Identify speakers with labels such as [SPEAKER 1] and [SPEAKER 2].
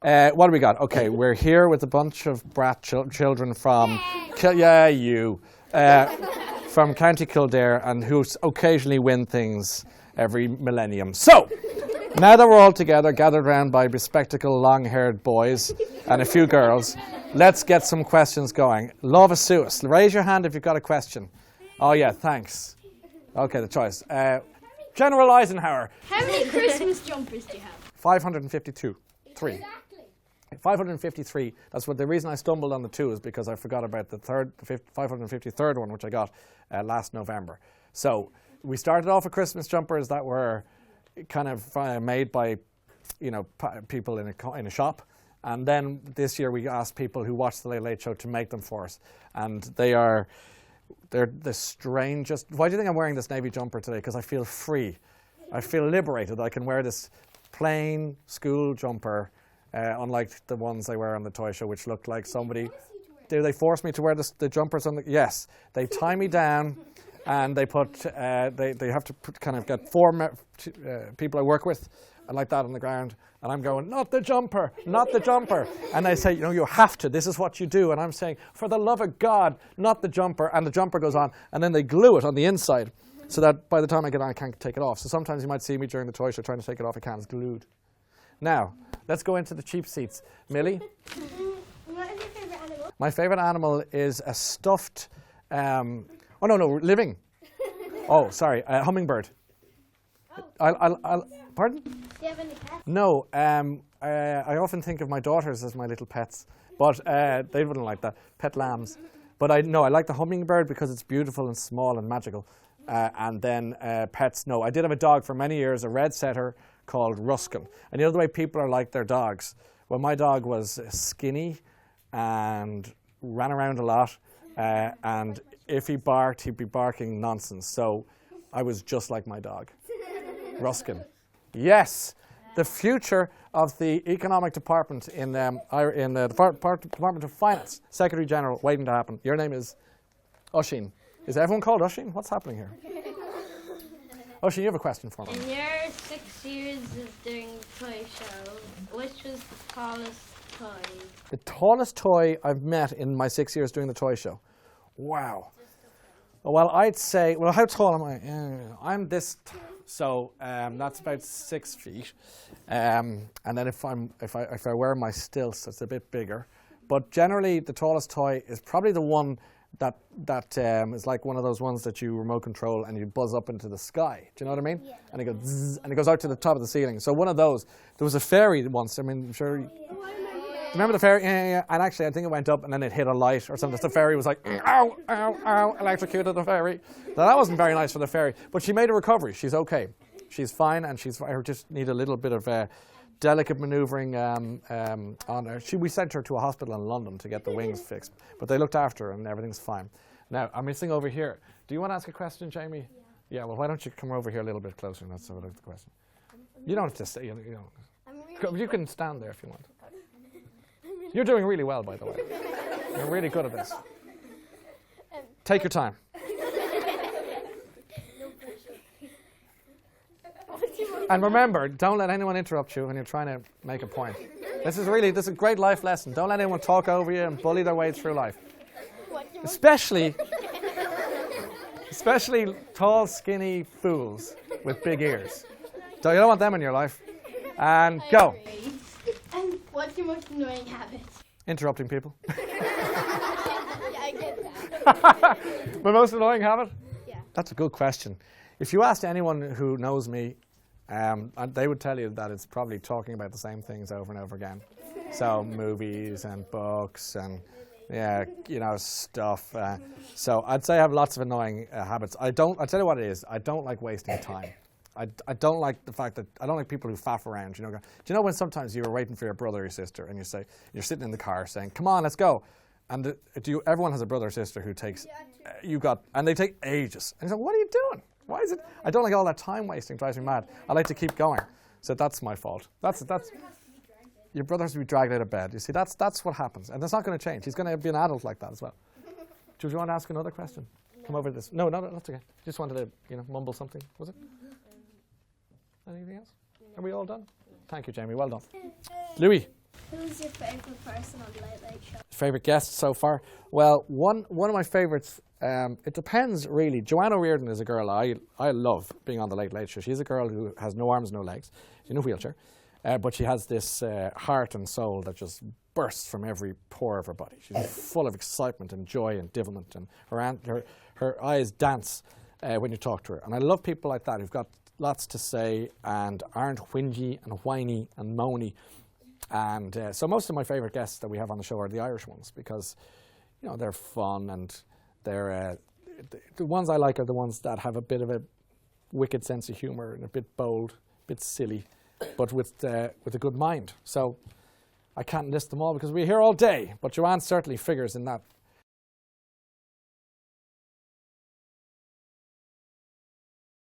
[SPEAKER 1] What do we got? Okay, we're here with a bunch of brat children from, from County Kildare, and who occasionally win things every millennium. So, now that we're all together, gathered around by bespectacled, long-haired boys and a few girls, let's get some questions going. Lova Suis, raise your hand if you've got a question. Oh yeah, thanks. Okay, the choice. General Eisenhower.
[SPEAKER 2] How many Christmas jumpers do you have?
[SPEAKER 1] 552. 3. 553. That's what the reason I stumbled on the 2 is because I forgot about the 553rd one, which I got last November. So we started off with Christmas jumpers that were kind of made by, people in a shop, and then this year we asked people who watch the Late Late Show to make them for us, and they're the strangest. Why do you think I'm wearing this navy jumper today? Because I feel free. I feel liberated. I can wear this plain school jumper, unlike the ones I wear on the toy show, which look like somebody. Do they force me to wear the jumpers on the? Yes, they tie me down, and they put they have to kind of get 4 people I work with, and like that on the ground, and I'm going, not the jumper, not the jumper, and they say, you have to. This is what you do, and I'm saying, for the love of God, not the jumper, and the jumper goes on, and then they glue it on the inside, so that by the time I get on, I can't take it off. So sometimes you might see me during the toy show trying to take it off. I can't. It's glued. Now, let's go into the cheap seats. Millie?
[SPEAKER 2] What is your favourite animal?
[SPEAKER 1] My favourite animal is a stuffed, living. Oh, sorry, a hummingbird. Pardon?
[SPEAKER 2] Do you have any pets?
[SPEAKER 1] No, I often think of my daughters as my little pets, but they wouldn't like that. Pet lambs. But I like the hummingbird because it's beautiful and small and magical. And then pets, no. I did have a dog for many years, a red setter called Ruskin. And the way people are like their dogs. Well, my dog was skinny and ran around a lot. And if he barked, he'd be barking nonsense. So I was just like my dog, Ruskin. Yes, the future of the economic department in the Department of Finance, Secretary General, waiting to happen. Your name is Oisin. Is everyone called Oisin? What's happening here? Oisin, you have a question for me.
[SPEAKER 2] In your 6 years of doing the toy show, which was the tallest toy?
[SPEAKER 1] The tallest toy I've met in my 6 years doing the toy show. Wow. Well, I'd say, how tall am I? I'm this, so that's about 6 feet. And then if I wear my stilts, it's a bit bigger. But generally, the tallest toy is probably the one that is like one of those ones that you remote control and you buzz up into the sky. Do you know what I mean? Yeah. And it goes zzz, and it goes out to the top of the ceiling. So one of those. There was a fairy once. I mean, I'm sure. Remember the fairy? Yeah. And actually, I think it went up and then it hit a light or something. So the fairy was like, ow, ow, ow, electrocuted the fairy. Now, that wasn't very nice for the fairy. But she made a recovery. She's okay. She's fine, and I just need a little bit of delicate manoeuvring on her. We sent her to a hospital in London to get the wings fixed. But they looked after her, and everything's fine. Now, I'm missing over here. Do you want to ask a question, Jamie? Yeah, well, why don't you come over here a little bit closer and let's have a look at the question. You don't have to say, you can stand there if you want. You're doing really well, by the way. You're really good at this. Take your time. And remember, don't let anyone interrupt you when you're trying to make a point. This is a great life lesson. Don't let anyone talk over you and bully their way through life. Especially tall, skinny fools with big ears. So you don't want them in your life. And go.
[SPEAKER 2] And what's your most annoying habit?
[SPEAKER 1] Interrupting people.
[SPEAKER 2] Yeah, I get that.
[SPEAKER 1] My most annoying habit?
[SPEAKER 2] Yeah.
[SPEAKER 1] That's a good question. If you asked anyone who knows me, they would tell you that it's probably talking about the same things over and over again. So movies and books and stuff. So I'd say I have lots of annoying habits. I'll tell you what it is. I don't like wasting time. I don't like the fact that I don't like people who faff around. Do you know when sometimes you were waiting for your brother or your sister and you're sitting in the car saying, "Come on, let's go," and everyone has a brother or sister who takes and they take ages. And you say, "What are you doing? Why is it?" I don't like all that time wasting. Drives me mad. I like to keep going. So that's my fault. That's your brother has to be dragged out of bed. You see, that's what happens, and that's not going to change. He's going to be an adult like that as well. Do you want to ask another question? No. Come over to this. No, that's okay. Just wanted to mumble something. Was it? Anything else? Are we all done? Thank you, Jamie. Well done. Louis.
[SPEAKER 3] Who's your favourite person on the Late Late Show?
[SPEAKER 1] Favourite guest so far? Well, one of my favourites, it depends really. Joanna Reardon is a girl I love being on the Late Late Show. She's a girl who has no arms, no legs. She's in a wheelchair. But she has this heart and soul that just bursts from every pore of her body. She's full of excitement and joy and devilment, and her eyes dance when you talk to her. And I love people like that who've got lots to say and aren't whingy and whiny and moany. And so most of my favourite guests that we have on the show are the Irish ones, because you know they're fun, and they're the ones I like are the ones that have a bit of a wicked sense of humour and a bit bold, a bit silly, but with a good mind. So I can't list them all because we're here all day, but Joanne certainly figures in that